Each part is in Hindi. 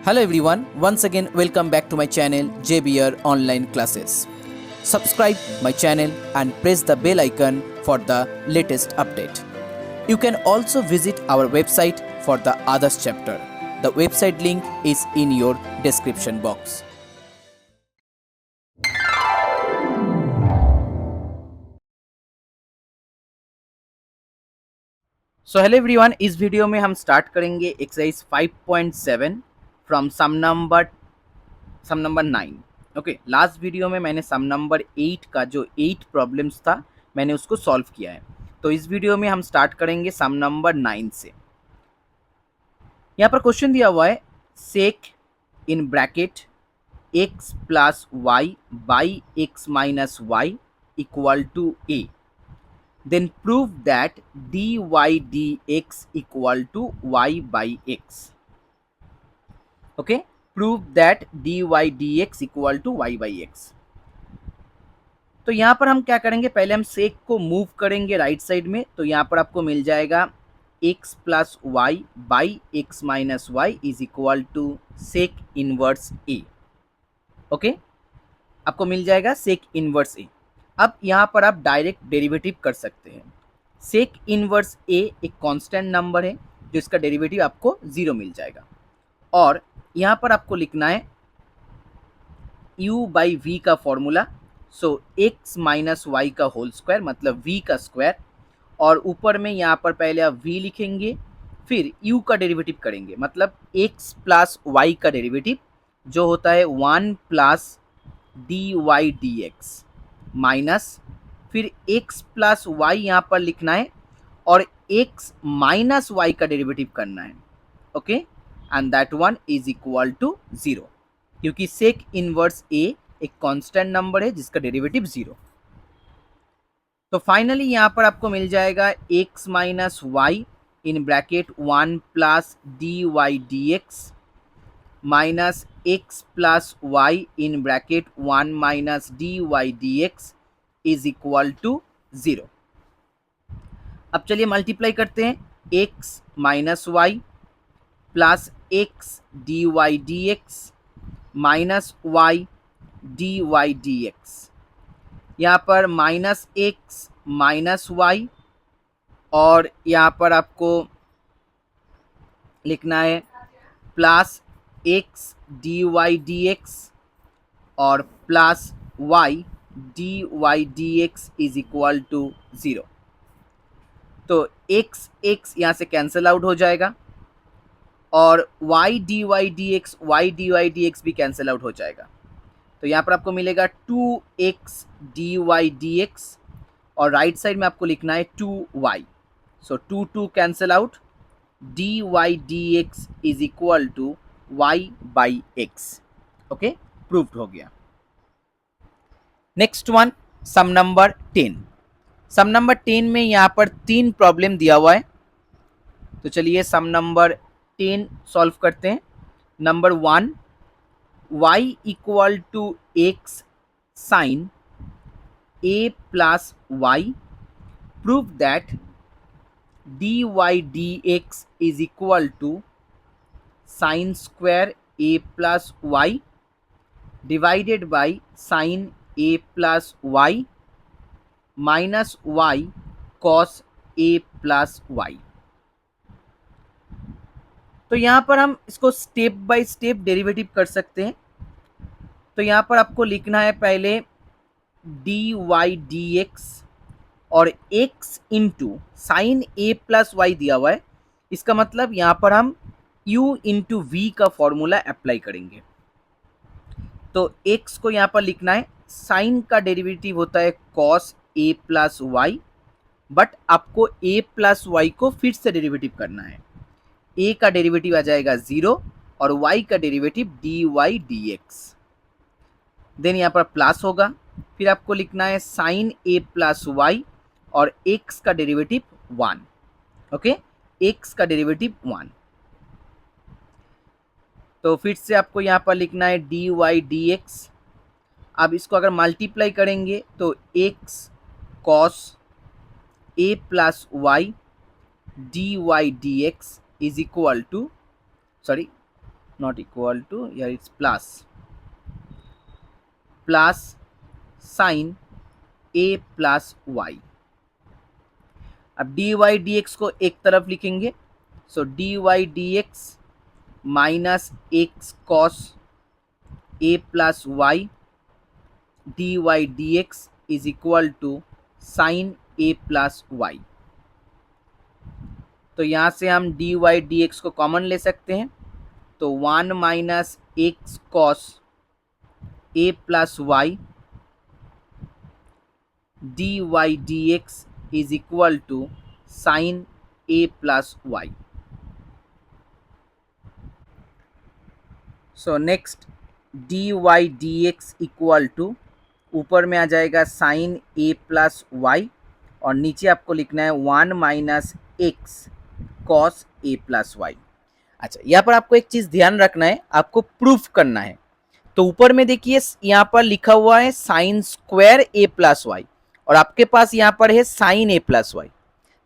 Hello everyone, once again welcome back to my channel JBR Online Classes. Subscribe my channel and press the bell icon for the latest update. You can also visit our website for the others chapter. The website link is in your description box. So hello everyone, इस वीडियो में हम स्टार्ट करेंगे exercise 5.7 from sum number 9. Okay, last video में मैंने सम नंबर 8 का जो 8 प्रॉब्लम्स था मैंने उसको सॉल्व किया है. तो इस वीडियो में हम स्टार्ट करेंगे सम नंबर 9 से. यहाँ पर क्वेश्चन दिया हुआ है sec in bracket x plus y by x minus y equal to a. Then prove that dy dx equal to y by x. Okay, prove that dy dx equal to y by x. तो यहाँ पर हम क्या करेंगे, पहले हम सेक को मूव करेंगे राइट साइड में. तो यहाँ पर आपको मिल जाएगा x plus y by x minus y is equal to sec inverse a. Okay, आपको मिल जाएगा सेक इनवर्स ए. अब यहाँ पर आप डायरेक्ट डेरिवेटिव कर सकते हैं. सेक इनवर्स ए एक कांस्टेंट नंबर है जो इसका डेरिवेटिव आपको 0 मिल जाएगा. और यहाँ पर आपको लिखना है u बाई वी का फॉर्मूला. सो x माइनस वाई का होल स्क्वायर मतलब v का स्क्वायर. और ऊपर में यहाँ पर पहले आप v लिखेंगे, फिर u का डेरिवेटिव करेंगे मतलब x प्लस वाई का डेरिवेटिव जो होता है 1 plus d y d x minus फिर x प्लस वाई यहाँ पर लिखना है और x माइनस वाई का डेरिवेटिव करना है. Okay, and that one is equal to 0 क्योंकि सेक इनवर्स a एक कांस्टेंट नंबर है जिसका डेरिवेटिव 0. तो फाइनली यहाँ पर आपको मिल जाएगा x minus y in bracket 1 plus d y d x minus x plus y in bracket 1 minus d y d x is equal to 0. अब चलिए मल्टीप्लाई करते हैं. x minus y plus x d y d x minus y d y d x. यहाँ पर माइनस एक्स माइनस वाई और यहाँ पर आपको लिखना है plus x d y d x और plus y d y d x is equal to 0. तो एक्स एक्स यहाँ से कैंसिल आउट हो जाएगा और y d y d x भी कैंसिल आउट हो जाएगा. तो यहाँ पर आपको मिलेगा 2x d y d x और राइट साइड में आपको लिखना है 2y. So 2 cancel out, d y d x is equal to y by x. Okay, proved हो गया. Next one sum number 10. Sum number 10 में यहाँ पर 3 प्रॉब्लम दिया हुआ है. तो चलिए सम नंबर 10 सॉल्व करते हैं. Number 1, y equal to x sine a plus y. Prove that d y d x is equal to sine square a plus y divided by sine a plus y minus y cos a plus y. तो यहाँ पर हम इसको स्टेप बाय स्टेप डेरिवेटिव कर सकते हैं. तो यहाँ पर आपको लिखना है पहले डी वाई डी एक्स और x into sine a plus y दिया हुआ है. इसका मतलब यहाँ पर हम u इंटू वी का फॉर्मूला अप्लाई करेंगे. तो x को यहाँ पर लिखना है, साइन का डेरिवेटिव होता है cos a plus y, but आपको a प्लस वाई को फिर से डेरिवेटिव करना है. a का डेरिवेटिव आ जाएगा 0 और y का derivative d y d x. Then यहाँ पर प्लस होगा, फिर आपको लिखना है साइन a प्लस वाई और x का डेरिवेटिव 1. ओके, x का डेरिवेटिव 1. तो फिर से आपको यहाँ पर लिखना है डी वाई डी एक्स. अब इसको अगर मल्टीप्लाई करेंगे तो x cos a plus y d y d x is equal to not equal to, here it's plus sin a plus y. अब डी वाई डी एक्स को एक तरफ लिखेंगे, so d y d x minus x cos a plus y d y d x is equal to sine a plus y. तो यहाँ से हम डी वाई डी एक्स को कॉमन ले सकते हैं, तो 1 minus x cos a plus y d y d x is equal to sine a plus y. So next d y d x equal to, ऊपर में आ जाएगा साइन ए प्लस वाई और नीचे आपको लिखना है 1 minus x cos a plus Y. अच्छा, यहाँ पर आपको एक चीज़ ध्यान रखना है, आपको प्रूफ करना है। तो ऊपर में देखिए यहाँ पर लिखा हुआ है sign square a plus y और आपके पास यहाँ पर है साइन ए प्लस वाई।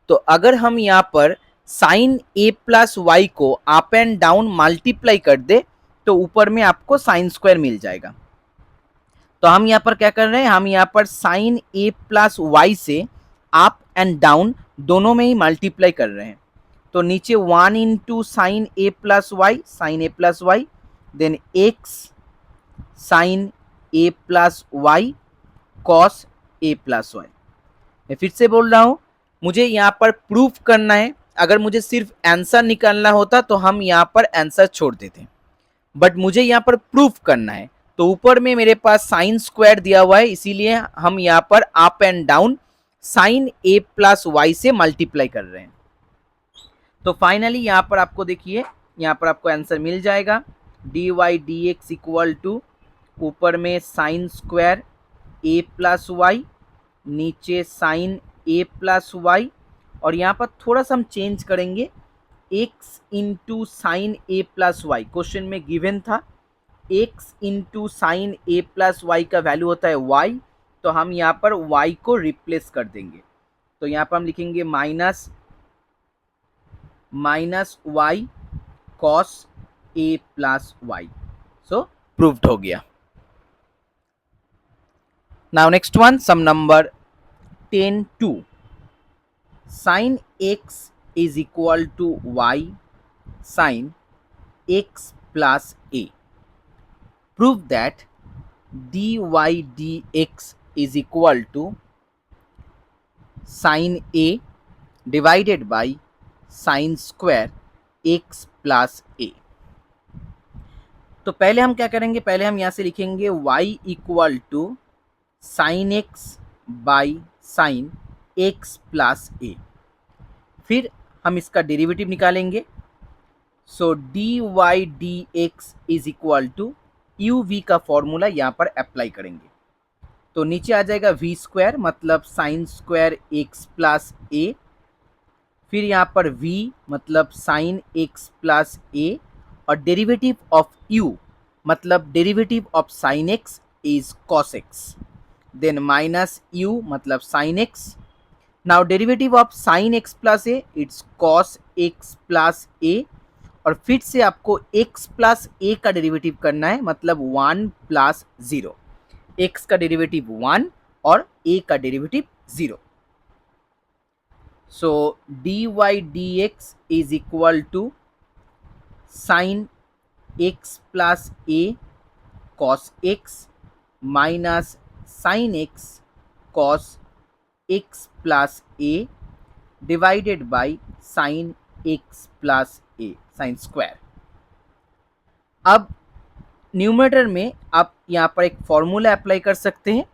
तो अगर हम यहाँ पर साइन ए प्लस वाई को अप एंड डाउन मल्टीप्लाई कर दे तो ऊपर में आपको साइन स्क्वायर मिल जाएगा। तो हम यहाँ पर क्या कर रहे हैं, हम यहाँ पर साइन ए प्लस वाई से अप एंड डाउन दोनों में ही मल्टीप्लाई कर रहे हैं। तो नीचे 1 into sine a plus y then x sine a plus y cos a plus y. मैं फिर से बोल रहा हूँ, मुझे यहाँ पर प्रूफ करना है। अगर मुझे सिर्फ आंसर निकालना होता तो हम यहाँ पर आंसर छोड़ देते, बट मुझे यहाँ पर प्रूफ करना है। तो ऊपर में मेरे पास साइन स्क्वायर दिया हुआ है, इसीलिए हम यहाँ पर up and down sine a plus y से मल्टीप्लाई कर रहे हैं। तो फाइनली यहाँ पर आपको देखिए, यहाँ पर आपको आंसर मिल जाएगा d y d x equal to, ऊपर में sine square a plus y, नीचे साइन ए प्लस वाई और यहाँ पर थोड़ा सा हम चेंज करेंगे, x into sine a plus y question में गिवन था, x into sine a plus y का वैल्यू होता है वाई, तो हम यहाँ पर वाई को रिप्लेस कर देंगे। तो यहाँ पर हम लिखेंगे minus y cos a plus y. So proved हो गया। Now next one, sum number 10(2). Sine x is equal to y sine x plus a. Prove that d y d x is equal to sine a divided by sine square x plus a. तो पहले हम क्या करेंगे, पहले हम यहाँ से लिखेंगे y equal to sine x by sine x plus a. फिर हम इसका डेरिवेटिव निकालेंगे, so d y d x is equal to u v का फॉर्मूला यहाँ पर अप्लाई करेंगे। तो नीचे आ जाएगा वी स्क्वायर मतलब sine square x plus a, फिर यहाँ पर v मतलब साइन एक्स प्लस ए और डेरिवेटिव ऑफ u मतलब derivative of sine x is cos x, then minus u मतलब sine x. Now derivative of sine x plus a it's cos x plus a और फिर से आपको x प्लस ए का डेरिवेटिव करना है मतलब 1 प्लस 0, x का डेरिवेटिव 1 और a का derivative 0। So dy dx is equal to sin x plus a cos x minus sin x cos x plus a divided by sin x plus a sin square। अब न्यूमरेटर में आप यहाँ पर एक फॉर्मूला अप्लाई कर सकते हैं।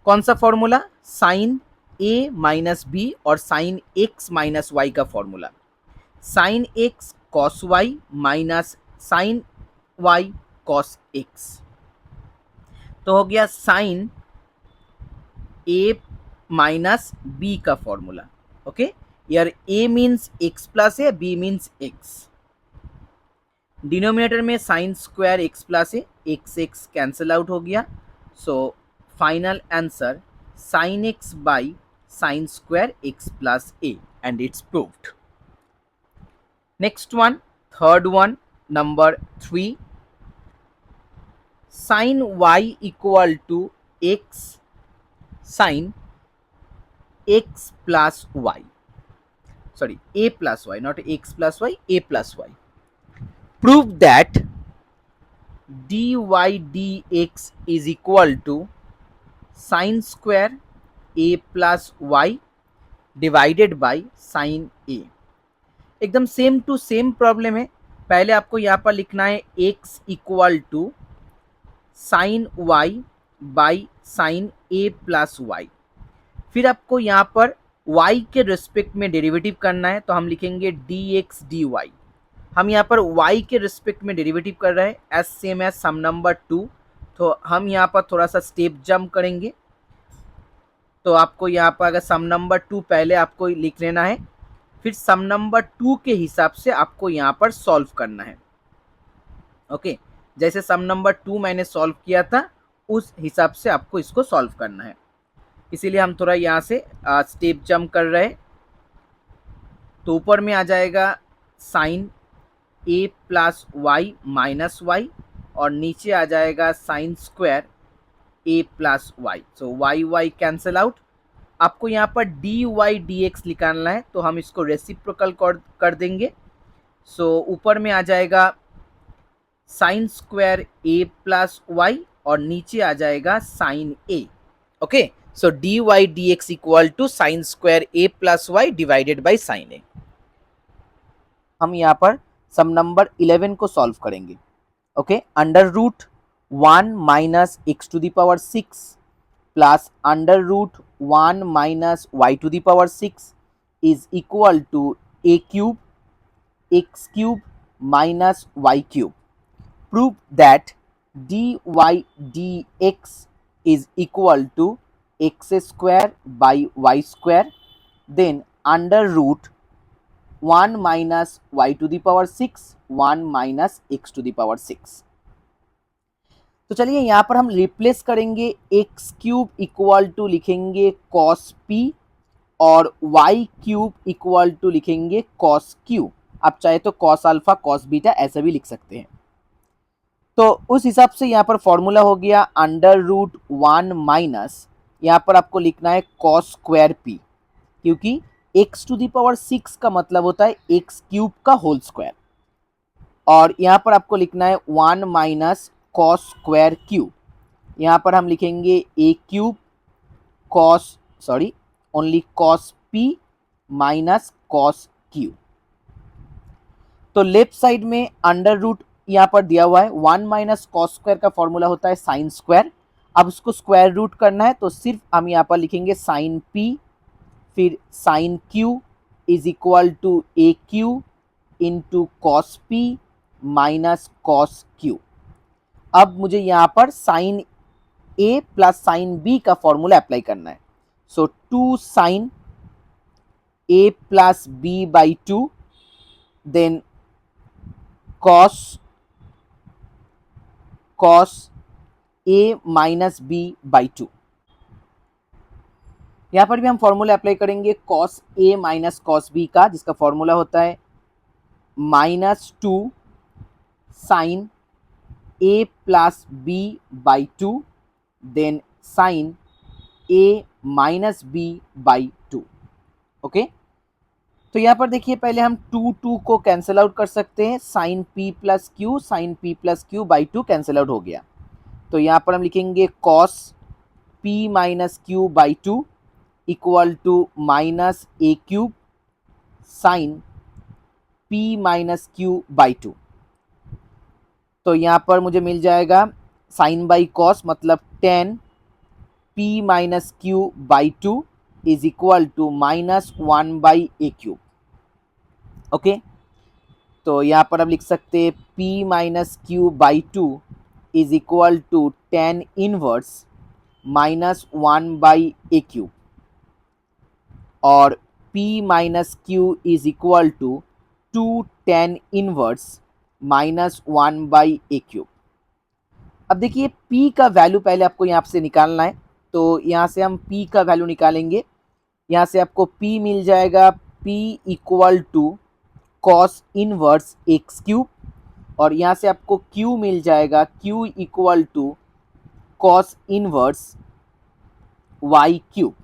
कौन सा formula? Sine a minus b और साइन x माइनस वाई का formula. Sine x cos y minus sine y cos x, तो हो गया साइन a माइनस b का फॉर्मूला। ओके, यार a मीन्स x प्लस है, b मीन्स x। डिनोमिनेटर में साइन स्क्वायर x प्लस है, x कैंसिल आउट हो गया। So final answer sine x by sine square x plus a and it's proved. Next one, third one, number 3, sine y equal to x sine x plus y, sorry a plus y, not x plus y, a plus y. Prove that dy dx is equal to sin square a plus y divided by sine a. एकदम सेम टू सेम प्रॉब्लम है. पहले आपको यहाँ पर लिखना है x equal to sine y by sine a plus y. फिर आपको यहाँ पर y के रिस्पेक्ट में डेरिवेटिव करना है, तो हम लिखेंगे dx dy. हम यहाँ पर y के रिस्पेक्ट में डेरिवेटिव कर रहे हैं एज सेम एज सम नंबर 2, तो हम यहाँ पर थोड़ा सा स्टेप जंप करेंगे. तो आपको यहाँ पर अगर सम नंबर 2 पहले आपको लिख लेना है, फिर सम नंबर 2 के हिसाब से आपको यहाँ पर सॉल्व करना है. ओके, जैसे सम नंबर 2 मैंने सॉल्व किया था उस हिसाब से आपको इसको सॉल्व करना है. इसीलिए हम थोड़ा यहाँ से स्टेप जंप कर रहे हैं. तो ऊपर में आ जाएगा sine a plus y minus y, और नीचे आ जाएगा sine square a plus y. So y y cancel out. आपको यहाँ पर डी वाई डी एक्स निकालना है, तो हम इसको रेसिप्रोकल कर देंगे. सो ऊपर में आ जाएगा sine square a plus y, और नीचे आ जाएगा sine a. Okay, so d y d x equal to sine square a plus y divided by sine a. हम यहाँ पर सम नंबर 11 को सॉल्व करेंगे. Okay, under root 1 minus x to the power 6 plus under root 1 minus y to the power 6 is equal to a cube x cube minus y cube. Prove that dy dx is equal to x square by y square, then under root 1 minus y to the power 6 1 minus x to the power 6. तो चलिए यहाँ पर हम रिप्लेस करेंगे एक्स क्यूब इक्वल टू लिखेंगे कॉस p और y क्यूब इक्वल टू लिखेंगे कॉस q. आप चाहे तो कॉस अल्फा कॉस बीटा ऐसा भी लिख सकते हैं. तो उस हिसाब से यहाँ पर फॉर्मूला हो गया अंडर रूट 1 माइनस, यहाँ पर आपको लिखना है कॉस स्क्वायर p, क्योंकि x टू द पावर 6 का मतलब होता है एक्स क्यूब का होल स्क्वायर, और यहाँ पर आपको लिखना है 1 माइनस कॉस स्क्वायर क्यूब. यहाँ पर हम लिखेंगे a cube only cos p minus cos q. तो लेफ्ट साइड में अंडर रूट यहाँ पर दिया हुआ है. 1 माइनस कॉस स्क्वायर का फॉर्मूला होता है साइन स्क्वायर. अब उसको स्क्वायर रूट करना है, तो सिर्फ हम यहाँ पर लिखेंगे साइन p, फिर sine q is equal to a q into cos p minus cos q. अब मुझे यहाँ पर sine a plus sine b का फॉर्मूला अप्लाई करना है. So 2 sine a plus b by 2, then cos a minus b by 2. यहाँ पर भी हम फॉर्मूला अप्लाई करेंगे cos a minus cos b का, जिसका फॉर्मूला होता है minus 2 sine a plus b by 2, then sine a minus b by 2. Okay, तो यहाँ पर देखिए पहले हम 2 को कैंसिल आउट कर सकते हैं. Sine p plus q sine p plus q by 2 cancel out हो गया. तो यहाँ पर हम लिखेंगे cos p minus q by 2 equal to minus a cube sine p minus q by 2. तो यहाँ पर मुझे मिल जाएगा साइन बाई कॉस मतलब 10 p minus q by 2 is equal to minus 1 by a cube. Okay, तो यहाँ पर अब लिख सकते हैं p minus q by 2 is equal to 10 inverse minus 1 by a cube, और p minus q is equal to 2 10 inverse minus 1 by a cube. अब देखिए p का वैल्यू पहले आपको यहाँ से निकालना है, तो यहाँ से हम p का वैल्यू निकालेंगे. यहाँ से आपको p मिल जाएगा p equal to cos inverse x cube. और यहाँ से आपको q मिल जाएगा, q equal to cos inverse y cube.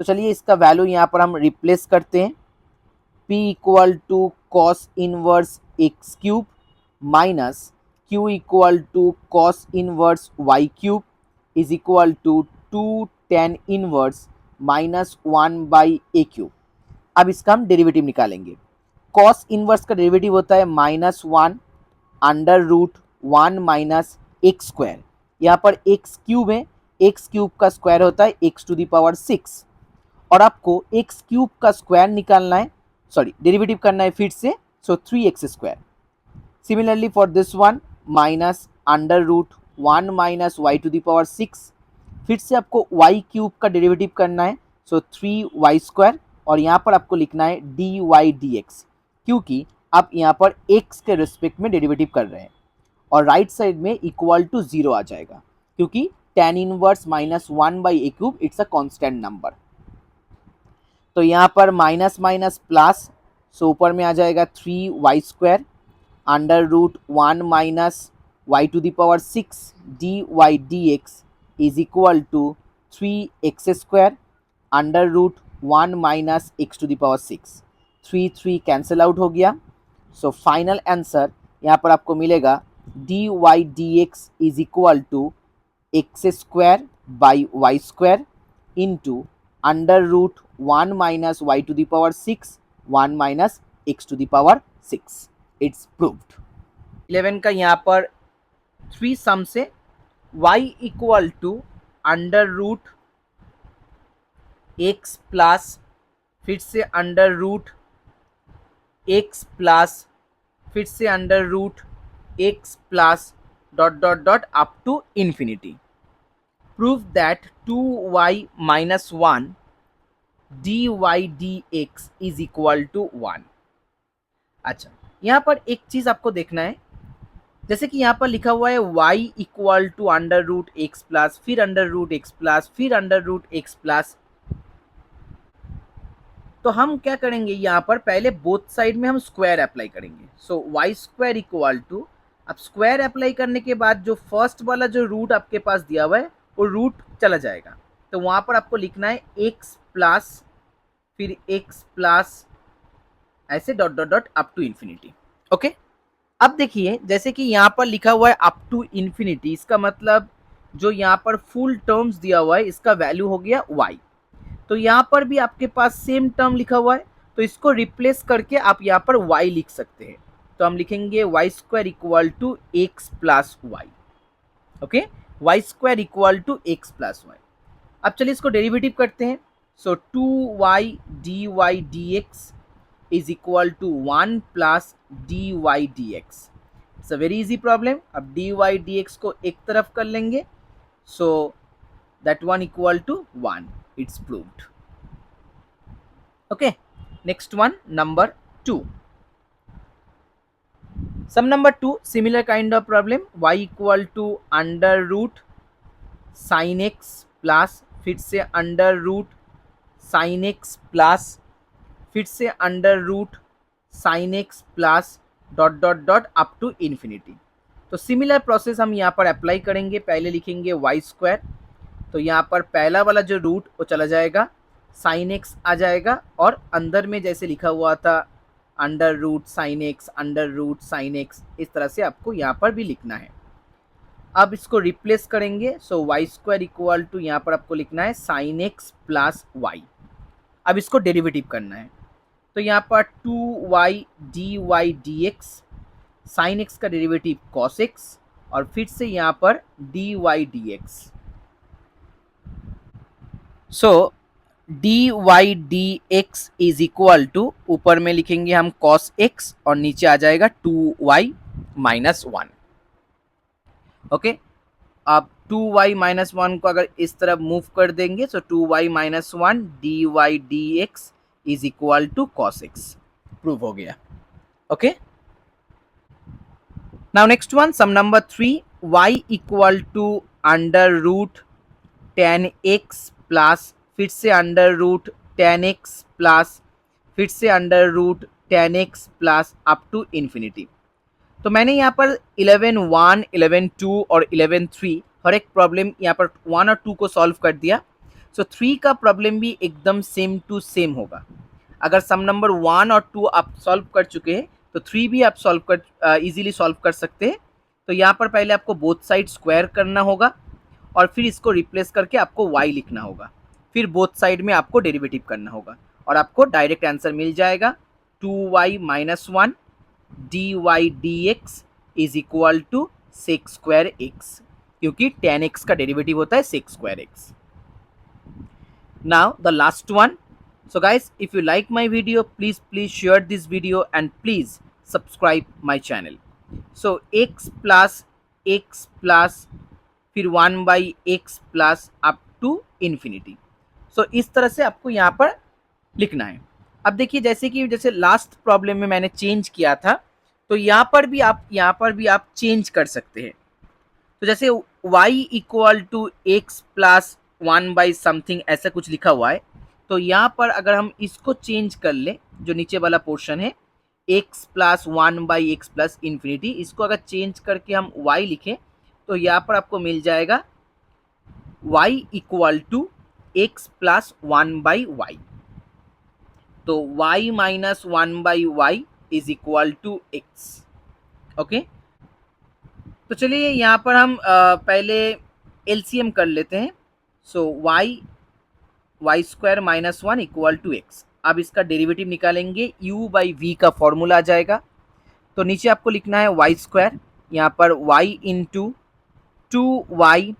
तो चलिए इसका वैल्यू यहाँ पर हम रिप्लेस करते हैं, p equal to cos inverse x cube minus q equal to cos inverse y cube is equal to 2 tan inverse minus 1 by a cube. अब इसका हम डेरिवेटिव निकालेंगे। कॉस इनवर्स का डेरिवेटिव होता है -1 under root 1 minus x square. यहाँ पर एक्स क्यूब है, एक्स क्यूब का स्क्वायर होता है एक्स टू द पावर 6, और आपको एक्स क्यूब का स्क्वायर निकालना है, सॉरी डेरिवेटिव करना है फिर से, so 3x square. Similarly for this one minus under root 1 minus y to the power 6, फिर से आपको y क्यूब का डेरिवेटिव करना है, सो 3y स्क्वायर, और यहाँ पर आपको लिखना है dy dx, क्योंकि आप यहाँ पर x के रिस्पेक्ट में डेरिवेटिव कर रहे हैं, और राइट साइड में इक्वल टू 0 आ जाएगा, क्योंकि tan inverse minus 1 by a cube it's a constant number. तो यहाँ पर माइनस माइनस प्लस, सो ऊपर में आ जाएगा 3y square under root 1 minus y to the power 6 dy dx is equal to 3x square under root 1 minus x to the power 6। 3 cancel out हो गया, सो फाइनल आंसर यहाँ पर आपको मिलेगा dy dx is equal to x square by y square into under root 1 minus y to the power 6 1 minus x to the power 6। It's proved. 11 का यहाँ पर 3 सम से y equal to under root x plus, फिर से अंडर रूट एक्स प्लस, फिर से under root x plus dot dot dot up to infinity. Prove that 2y minus 1 dy dx is equal to 1। अच्छा, यहाँ पर एक चीज आपको देखना है, जैसे कि यहाँ पर लिखा हुआ है y equal to under root x plus, फिर अंडर रूट एक्स प्लस, फिर अंडर रूट एक्स प्लस। तो हम क्या करेंगे, यहाँ पर पहले बोथ साइड में हम स्क्वायर अप्लाई करेंगे। सो वाई स्क्वायर इक्वल टू, अब स्क्वायर अप्लाई करने के बाद जो फर्स्ट वाला जो रूट आपके पास दिया हुआ है वो रूट चला जाएगा, तो वहाँ पर आपको लिखना है एक्स प्लस, फिर एक्स प्लस, ऐसे dot dot dot up to infinity. Okay, अब देखिए जैसे कि यहाँ पर लिखा हुआ है अप टू इन्फिनिटी, इसका मतलब जो यहाँ पर फुल टर्म्स दिया हुआ है इसका वैल्यू हो गया y। तो यहाँ पर भी आपके पास सेम टर्म लिखा हुआ है, तो इसको रिप्लेस करके आप यहाँ पर y लिख सकते हैं। तो हम लिखेंगे y square equal to x plus y. Okay, y square equal to x plus y. अब चलिए इसको डेरिवेटिव करते हैं। So 2y dy dx is equal to 1 plus dy dx। It's a very easy problem. अब dy dx को एक तरफ कर लेंगे, so that one equal to 1। It's proved. Okay, next one, number 2. Sum number 2, similar kind of problem, y equal to under root sin x plus, फिर से under root sin x plus, फिर से under root sin x plus dot dot dot up to infinity. तो सिमिलर प्रोसेस हम यहाँ पर अप्लाई करेंगे। पहले लिखेंगे वाई स्क्वायर, तो यहाँ पर पहला वाला जो रूट वो चला जाएगा, साइन एक्स आ जाएगा, और अंदर में जैसे लिखा हुआ था under root sine x, under root sine x, इस तरह से आपको यहाँ पर भी लिखना है। अब इसको रिप्लेस करेंगे, सो वाई स्क्वायर इक्वल टू यहाँ पर आपको लिखना है साइन एक्स प्लस वाई। अब इसको डेरिवेटिव करना है, तो यहाँ पर 2y dy dx, sine x का डेरिवेटिव कॉस एक्स, और फिर से यहाँ पर dy dx। So dy dx is equal to, ऊपर में लिखेंगे हम cos x और नीचे आ जाएगा 2y माइनस 1। ओके, अब 2y माइनस 1 को अगर इस तरफ मूव कर देंगे, so 2y minus 1 dy dx is equal to cos x। Prove हो गया। Okay, now next one, sum number 3, y equal to under root tan x plus, फिर से under root tan x plus, फिर से under root tan x plus up to infinity. तो मैंने यहाँ पर 11.1, 11.2 और 11.3 हर एक प्रॉब्लम यहाँ पर 1 और 2 को सॉल्व कर दिया। सो 3 का प्रॉब्लम भी एकदम सेम टू सेम होगा। अगर सम नंबर 1 और 2 आप सॉल्व कर चुके हैं तो 3 भी आप इजीली सॉल्व कर सकते हैं। तो यहाँ पर पहले आपको बोथ साइड स्क्वायर करना होगा और फिर इसको रिप्लेस करके आपको y लिखना होगा, फिर बोथ साइड में आपको डेरिवेटिव करना होगा और आपको डायरेक्ट आंसर मिल जाएगा 2y minus 1 d y d x is equal to sec square x, क्योंकि tan x का डेरिवेटिव होता है sec square x. Now the last one. So guys, if you like my video, please share this video and please subscribe my channel. So x plus फिर 1 by x plus up to infinity. So इस तरह से आपको यहाँ पर लिखना है। अब देखिए जैसे लास्ट प्रॉब्लम में मैंने चेंज किया था, तो यहाँ पर भी आप चेंज कर सकते हैं। तो जैसे y equal to x plus 1 by something ऐसा कुछ लिखा हुआ है, तो यहाँ पर अगर हम इसको चेंज कर ले, जो नीचे वाला पोर्शन है x plus 1 by x plus infinity, इसको अगर चेंज करके हम y लिखें तो यहाँ पर आपको मिल जाएगा y equal to x plus 1 by y. तो y minus 1 by y is equal to x. Okay, तो चलिए यहाँ पर हम पहले एलसीएम कर लेते हैं। So y square minus 1 equal to x. अब इसका डेरिवेटिव निकालेंगे, u बाई वी का फॉर्मूला आ जाएगा। तो नीचे आपको लिखना है वाई स्क्वायर, यहाँ पर y into 2y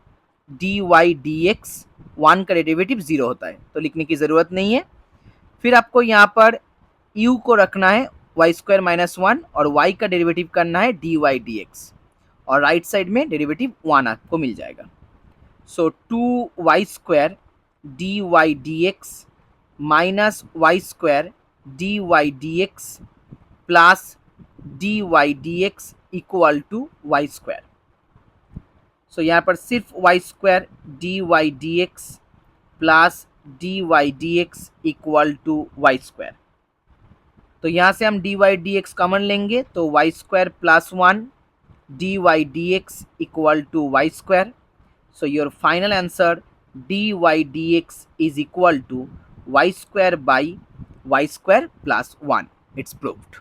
d y d x, 1 का डेरिवेटिव 0 होता है तो लिखने की ज़रूरत नहीं है। फिर आपको यहाँ पर u को रखना है वाई स्क्वायर माइनस 1 और y का डेरिवेटिव करना है डी वाई डी एक्स, और राइट साइड में डेरिवेटिव 1 आपको मिल जाएगा। So 2y square d y d x minus y square d y d x plus d y d x equal to y square. So यहाँ पर सिर्फ y square d y d x plus d y d x equal to y square. तो यहाँ से हम d y d x common लेंगे तो Y square plus 1 d y d x equal to y square. So your final answer d y d x is equal to y square by y square plus 1। It's proved.